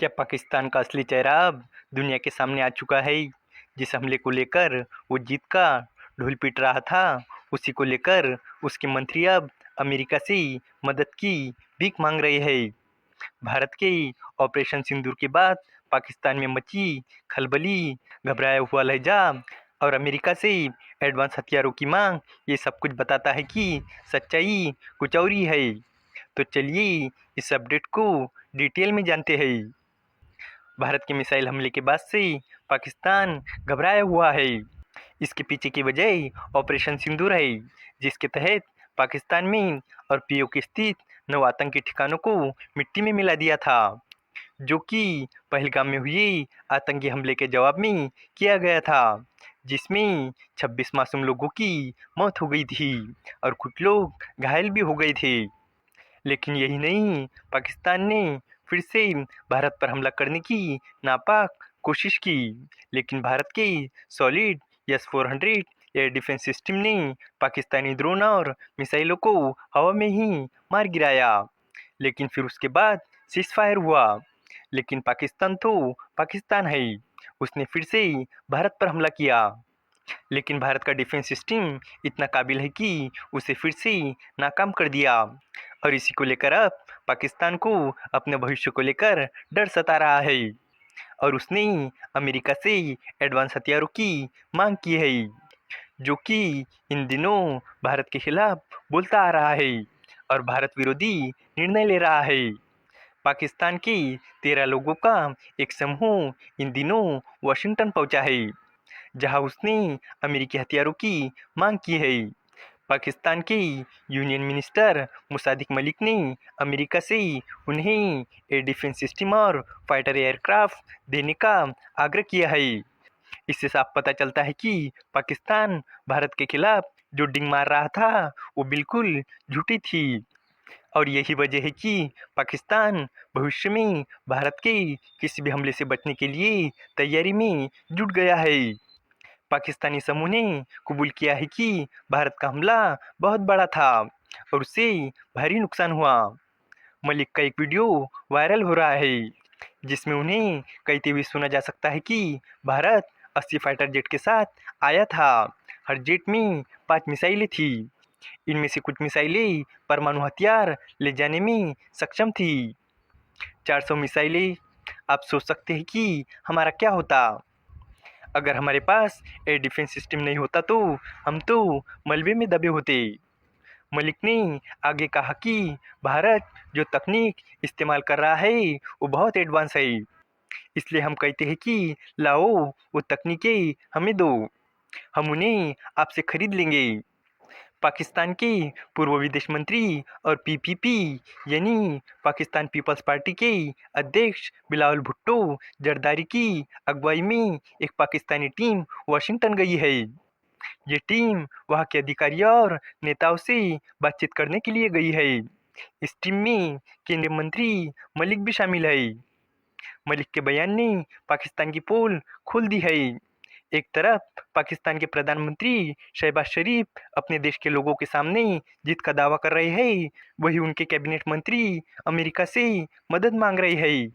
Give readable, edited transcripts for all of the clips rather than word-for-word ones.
क्या पाकिस्तान का असली चेहरा अब दुनिया के सामने आ चुका है? जिस हमले को लेकर वो जीत का ढोल पीट रहा था, उसी को लेकर उसके मंत्री अब अमेरिका से मदद की भीख मांग रहे हैं। भारत के ऑपरेशन सिंदूर के बाद पाकिस्तान में मची खलबली, घबराया हुआ लहजा और अमेरिका से एडवांस हथियारों की मांग, ये सब कुछ बताता है कि सच्चाई कुछ और ही है। तो चलिए इस अपडेट को डिटेल में जानते हैं। भारत के मिसाइल हमले के बाद से पाकिस्तान घबराया हुआ है। इसके पीछे की वजह ऑपरेशन सिंदूर है, जिसके तहत पाकिस्तान में और पीओके स्थित 9 आतंकी ठिकानों को मिट्टी में मिला दिया था, जो कि पहलगाम में हुए आतंकी हमले के जवाब में किया गया था, जिसमें 26 मासूम लोगों की मौत हो गई थी और कुछ लोग घायल भी हो गए थे। लेकिन यही नहीं, पाकिस्तान ने फिर से भारत पर हमला करने की नापाक कोशिश की, लेकिन भारत के solid S-400 air defence system ने पाकिस्तानी ड्रोन और मिसाइलों को हवा में ही मार गिराया। लेकिन फिर उसके बाद सीज फायर हुआ। लेकिन पाकिस्तान तो पाकिस्तान है, उसने फिर से भारत पर हमला किया। लेकिन भारत का डिफेंस सिस्टम इतना काबिल है कि उसे फिर से नाकाम कर दिया और इसी को लेकर अब पाकिस्तान को अपने भविष्य को लेकर डर सता रहा है और उसने अमेरिका से एडवांस हथियारों की मांग की है, जो कि इन दिनों भारत के खिलाफ बोलता आ रहा है और भारत विरोधी निर्णय ले रहा है। पाकिस्तान के 13 लोगों का एक समूह इन दिनों वाशिंगटन पहुंचा है, जहां उसने अमेरिकी हथियारों की मांग की है। पाकिस्तान के यूनियन मिनिस्टर मुसादिक मलिक ने अमेरिका से उन्हें एयर डिफेंस सिस्टम और फाइटर एयरक्राफ्ट देने का आग्रह किया है। इससे साफ पता चलता है कि पाकिस्तान भारत के खिलाफ जो डिंग मार रहा था वो बिल्कुल झूठी थी और यही वजह है कि पाकिस्तान भविष्य में भारत के किसी भी हमले से बचने के लिए तैयारी में जुट गया है। पाकिस्तानी समूह ने कबूल किया है कि भारत का हमला बहुत बड़ा था और उससे भारी नुकसान हुआ। मलिक का एक वीडियो वायरल हो रहा है, जिसमें उन्हें कहते हुए सुना जा सकता है कि भारत 80 फाइटर जेट के साथ आया था। हर जेट में 5 मिसाइलें थी। इनमें से कुछ मिसाइलें परमाणु हथियार ले जाने में सक्षम थी। 400 मिसाइलें। आप सोच सकते हैं कि हमारा क्या होता अगर हमारे पास एयर डिफेंस सिस्टम नहीं होता, तो हम तो मलबे में दबे होते। मलिक ने आगे कहा कि भारत जो तकनीक इस्तेमाल कर रहा है वो बहुत एडवांस है, इसलिए हम कहते हैं कि लाओ वो तकनीकें हमें दो, हम उन्हें आपसे खरीद लेंगे। पाकिस्तान के पूर्व विदेश मंत्री और पीपीपी यानी पाकिस्तान पीपल्स पार्टी के अध्यक्ष बिलावल भुट्टो जरदारी की अगुवाई में एक पाकिस्तानी टीम वाशिंगटन गई है। ये टीम वहां के अधिकारियों और नेताओं से बातचीत करने के लिए गई है। इस टीम में केंद्रीय मंत्री मलिक भी शामिल है। मलिक के बयान ने पाकिस्तान की पोल खोल दी है। एक तरफ पाकिस्तान के प्रधानमंत्री शहबाज शरीफ अपने देश के लोगों के सामने जीत का दावा कर रहे हैं, वहीं उनके कैबिनेट मंत्री अमेरिका से मदद मांग रहे हैं।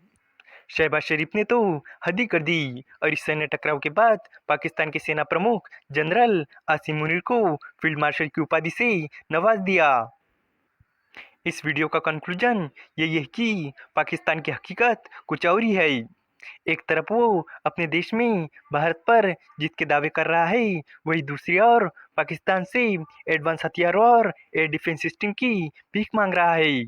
शहबाज शरीफ ने तो हद ही कर दी और इस सैन्य टकराव के बाद पाकिस्तान के सेना प्रमुख जनरल आसिम मुनीर को फील्ड मार्शल की उपाधि से नवाज दिया। इस वीडियो का कंक्लूजन यही है कि पाकिस्तान की हकीकत कुछ और ही है। एक तरफ वो अपने देश में भारत पर जीत के दावे कर रहा है, वहीं दूसरी ओर पाकिस्तान से एडवांस हथियारों और एयर डिफेंस सिस्टम की भीख मांग रहा है।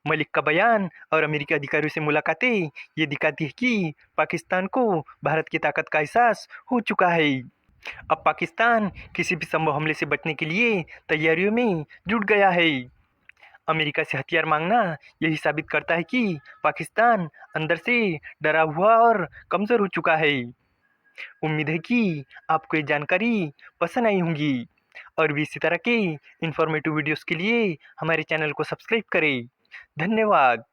मलिक का बयान और अमेरिकी अधिकारियों से मुलाकातें ये दिखाती है कि पाकिस्तान को भारत की ताकत का एहसास हो चुका है। अब पाकिस्तान किसी भी संभव हमले से बचने के लिए तैयारियों में जुट गया है। अमेरिका से हथियार मांगना यही साबित करता है कि पाकिस्तान अंदर से डरा हुआ और कमज़ोर हो चुका है। उम्मीद है कि आपको ये जानकारी पसंद आई होंगी और भी इसी तरह के इंफॉर्मेटिव वीडियोस के लिए हमारे चैनल को सब्सक्राइब करें। धन्यवाद।